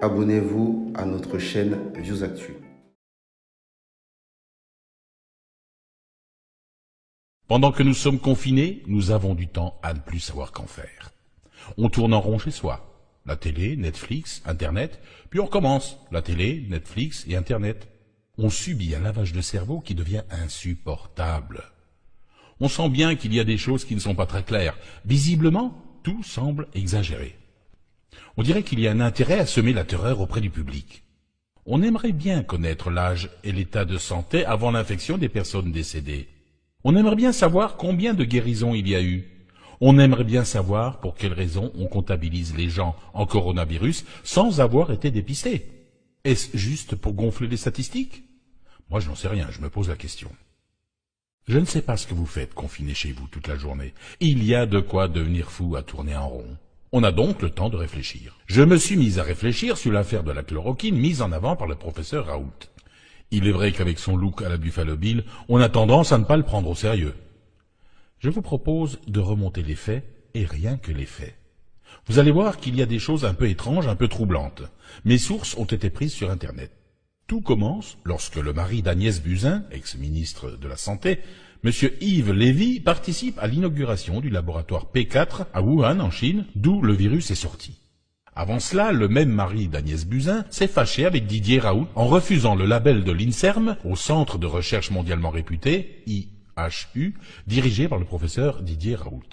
Abonnez-vous à notre chaîne ViewsActu. Pendant que nous sommes confinés, nous avons du temps à ne plus savoir qu'en faire. On tourne en rond chez soi. La télé, Netflix, Internet, puis on recommence. La télé, Netflix et Internet. On subit un lavage de cerveau qui devient insupportable. On sent bien qu'il y a des choses qui ne sont pas très claires. Visiblement, tout semble exagéré. On dirait qu'il y a un intérêt à semer la terreur auprès du public. On aimerait bien connaître l'âge et l'état de santé avant l'infection des personnes décédées. On aimerait bien savoir combien de guérisons il y a eu. On aimerait bien savoir pour quelles raisons on comptabilise les gens en coronavirus sans avoir été dépistés. Est-ce juste pour gonfler les statistiques? Moi, je n'en sais rien, je me pose la question. Je ne sais pas ce que vous faites confiné chez vous toute la journée. Il y a de quoi devenir fou à tourner en rond. On a donc le temps de réfléchir. Je me suis mis à réfléchir sur l'affaire de la chloroquine mise en avant par le professeur Raoult. Il est vrai qu'avec son look à la Buffalo Bill, on a tendance à ne pas le prendre au sérieux. Je vous propose de remonter les faits, et rien que les faits. Vous allez voir qu'il y a des choses un peu étranges, un peu troublantes. Mes sources ont été prises sur Internet. Tout commence lorsque le mari d'Agnès Buzyn, ex-ministre de la Santé, M. Yves Lévy, participe à l'inauguration du laboratoire P4 à Wuhan, en Chine, d'où le virus est sorti. Avant cela, le même mari d'Agnès Buzyn s'est fâché avec Didier Raoult en refusant le label de l'INSERM, au Centre de recherche mondialement réputé, IHU, dirigé par le professeur Didier Raoult.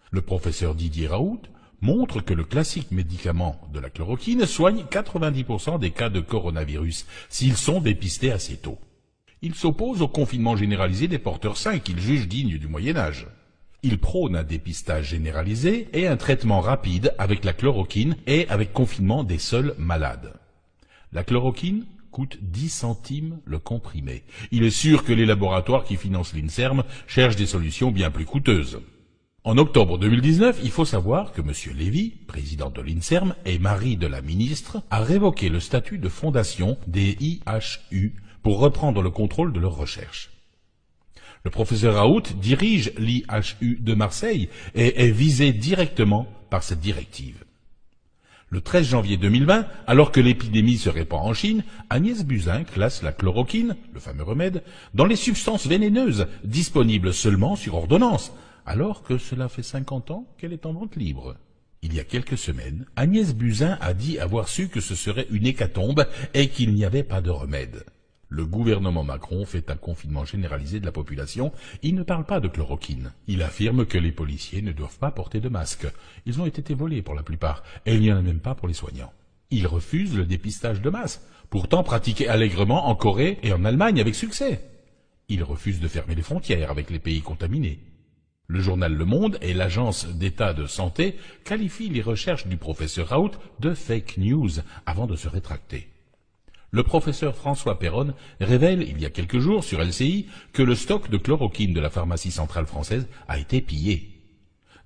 Le professeur Didier Raoult montre que le classique médicament de la chloroquine soigne 90% des cas de coronavirus s'ils sont dépistés assez tôt. Il s'oppose au confinement généralisé des porteurs sains qu'il juge digne du Moyen-Âge. Il prône un dépistage généralisé et un traitement rapide avec la chloroquine et avec confinement des seuls malades. La chloroquine coûte 10 centimes le comprimé. Il est sûr que les laboratoires qui financent l'INSERM cherchent des solutions bien plus coûteuses. En octobre 2019, il faut savoir que M. Lévy, président de l'INSERM et mari de la ministre, a révoqué le statut de fondation des IHU pour reprendre le contrôle de leurs recherches. Le professeur Raoult dirige l'IHU de Marseille et est visé directement par cette directive. Le 13 janvier 2020, alors que l'épidémie se répand en Chine, Agnès Buzyn classe la chloroquine, le fameux remède, dans les substances vénéneuses disponibles seulement sur ordonnance, alors que cela fait 50 ans qu'elle est en vente libre. Il y a quelques semaines, Agnès Buzyn a dit avoir su que ce serait une hécatombe et qu'il n'y avait pas de remède. Le gouvernement Macron fait un confinement généralisé de la population. Il ne parle pas de chloroquine. Il affirme que les policiers ne doivent pas porter de masque. Ils ont été volés pour la plupart, et il n'y en a même pas pour les soignants. Il refuse le dépistage de masse, pourtant pratiqué allègrement en Corée et en Allemagne avec succès. Il refuse de fermer les frontières avec les pays contaminés. Le journal Le Monde et l'Agence d'État de Santé qualifient les recherches du professeur Raoult de fake news avant de se rétracter. Le professeur François Perronne révèle il y a quelques jours sur LCI que le stock de chloroquine de la pharmacie centrale française a été pillé.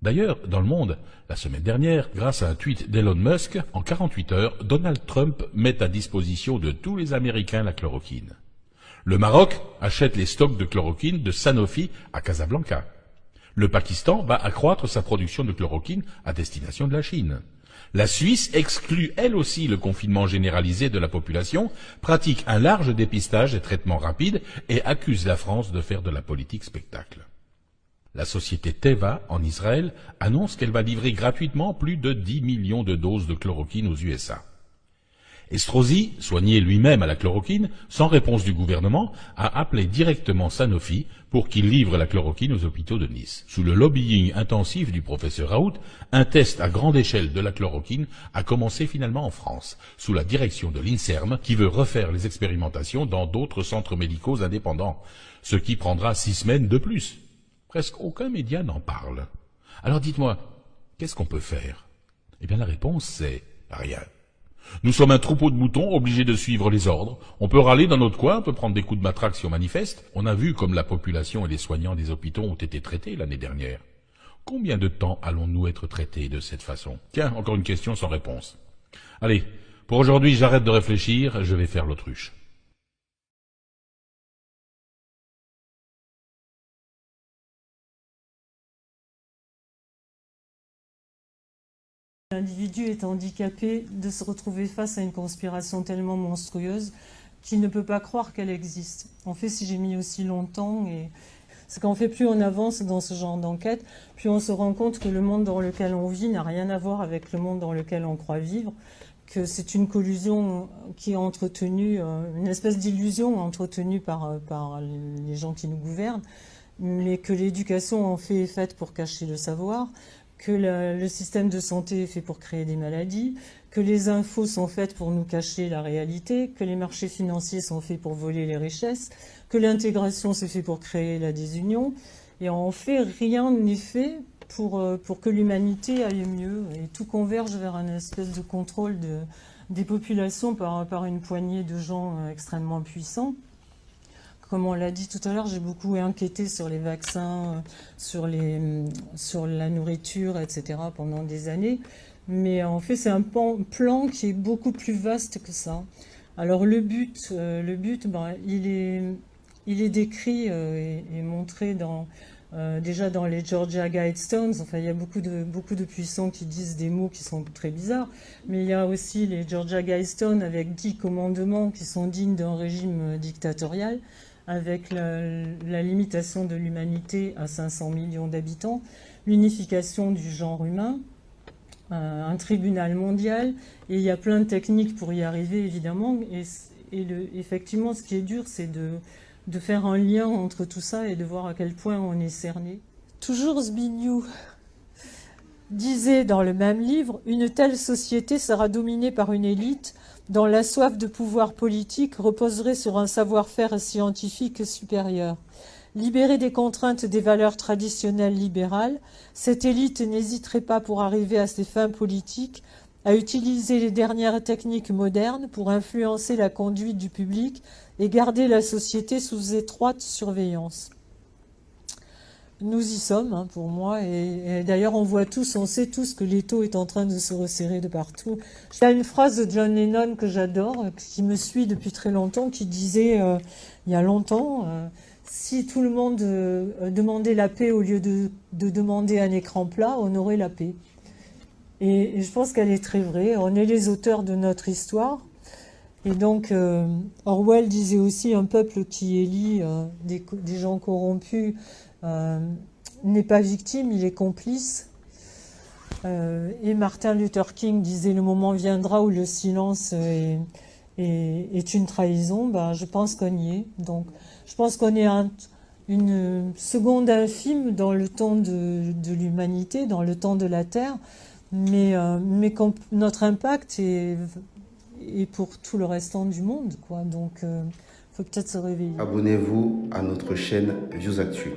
D'ailleurs, dans le monde, la semaine dernière, grâce à un tweet d'Elon Musk, en 48 heures, Donald Trump met à disposition de tous les Américains la chloroquine. Le Maroc achète les stocks de chloroquine de Sanofi à Casablanca. Le Pakistan va accroître sa production de chloroquine à destination de la Chine. La Suisse exclut elle aussi le confinement généralisé de la population, pratique un large dépistage et traitement rapide et accuse la France de faire de la politique spectacle. La société Teva, en Israël, annonce qu'elle va livrer gratuitement plus de 10 millions de doses de chloroquine aux USA. Estrosi, soigné lui-même à la chloroquine, sans réponse du gouvernement, a appelé directement Sanofi pour qu'il livre la chloroquine aux hôpitaux de Nice. Sous le lobbying intensif du professeur Raoult, un test à grande échelle de la chloroquine a commencé finalement en France, sous la direction de l'INSERM, qui veut refaire les expérimentations dans d'autres centres médicaux indépendants, ce qui prendra 6 semaines de plus. Presque aucun média n'en parle. Alors dites-moi, qu'est-ce qu'on peut faire? Eh bien la réponse c'est rien. Nous sommes un troupeau de moutons obligés de suivre les ordres. On peut râler dans notre coin, on peut prendre des coups de matraque si on manifeste. On a vu comme la population et les soignants des hôpitaux ont été traités l'année dernière. Combien de temps allons-nous être traités de cette façon? Tiens, encore une question sans réponse. Allez, pour aujourd'hui j'arrête de réfléchir, je vais faire l'autruche. individu est handicapé de se retrouver face à une conspiration tellement monstrueuse qu'il ne peut pas croire qu'elle existe. En fait, si j'ai mis aussi longtemps, c'est qu'en fait, plus on avance dans ce genre d'enquête, plus on se rend compte que le monde dans lequel on vit n'a rien à voir avec le monde dans lequel on croit vivre, que c'est une collusion qui est entretenue, une espèce d'illusion entretenue par les gens qui nous gouvernent, mais que l'éducation en fait est faite pour cacher le savoir, que le système de santé est fait pour créer des maladies, que les infos sont faites pour nous cacher la réalité, que les marchés financiers sont faits pour voler les richesses, que l'intégration c'est fait pour créer la désunion. Et en fait, rien n'est fait pour que l'humanité aille mieux. Et tout converge vers un espèce de contrôle des populations par une poignée de gens extrêmement puissants. Comme on l'a dit tout à l'heure, j'ai beaucoup enquêté sur les vaccins, sur la nourriture, etc. pendant des années. Mais en fait, c'est un plan qui est beaucoup plus vaste que ça. Alors le but, il est décrit et montré déjà dans les Georgia Guidestones. Enfin, il y a beaucoup de puissants qui disent des mots qui sont très bizarres. Mais il y a aussi les Georgia Guidestones avec 10 commandements qui sont dignes d'un régime dictatorial, avec la limitation de l'humanité à 500 millions d'habitants, l'unification du genre humain, un tribunal mondial, et il y a plein de techniques pour y arriver, évidemment. Effectivement, ce qui est dur, c'est de faire un lien entre tout ça et de voir à quel point on est cerné. Toujours Zbigniew disait dans le même livre « Une telle société sera dominée par une élite dont la soif de pouvoir politique reposerait sur un savoir-faire scientifique supérieur. Libérée des contraintes des valeurs traditionnelles libérales, cette élite n'hésiterait pas pour arriver à ses fins politiques à utiliser les dernières techniques modernes pour influencer la conduite du public et garder la société sous étroite surveillance. » Nous y sommes, pour moi, et d'ailleurs on sait tous que l'étau est en train de se resserrer de partout. Il y a une phrase de John Lennon que j'adore, qui me suit depuis très longtemps, qui disait, il y a longtemps, si tout le monde demandait la paix au lieu de demander un écran plat, on aurait la paix. Et je pense qu'elle est très vraie. On est les auteurs de notre histoire. Et donc, Orwell disait aussi, un peuple qui élit des gens corrompus n'est pas victime, il est complice. Et Martin Luther King disait, le moment viendra où le silence est une trahison. Je pense qu'on y est. Donc, je pense qu'on est une seconde infime dans le temps de l'humanité, dans le temps de la Terre, mais notre impact est pour tout le restant du monde, quoi. Donc, faut peut-être se réveiller. Abonnez-vous à notre chaîne Views Actu.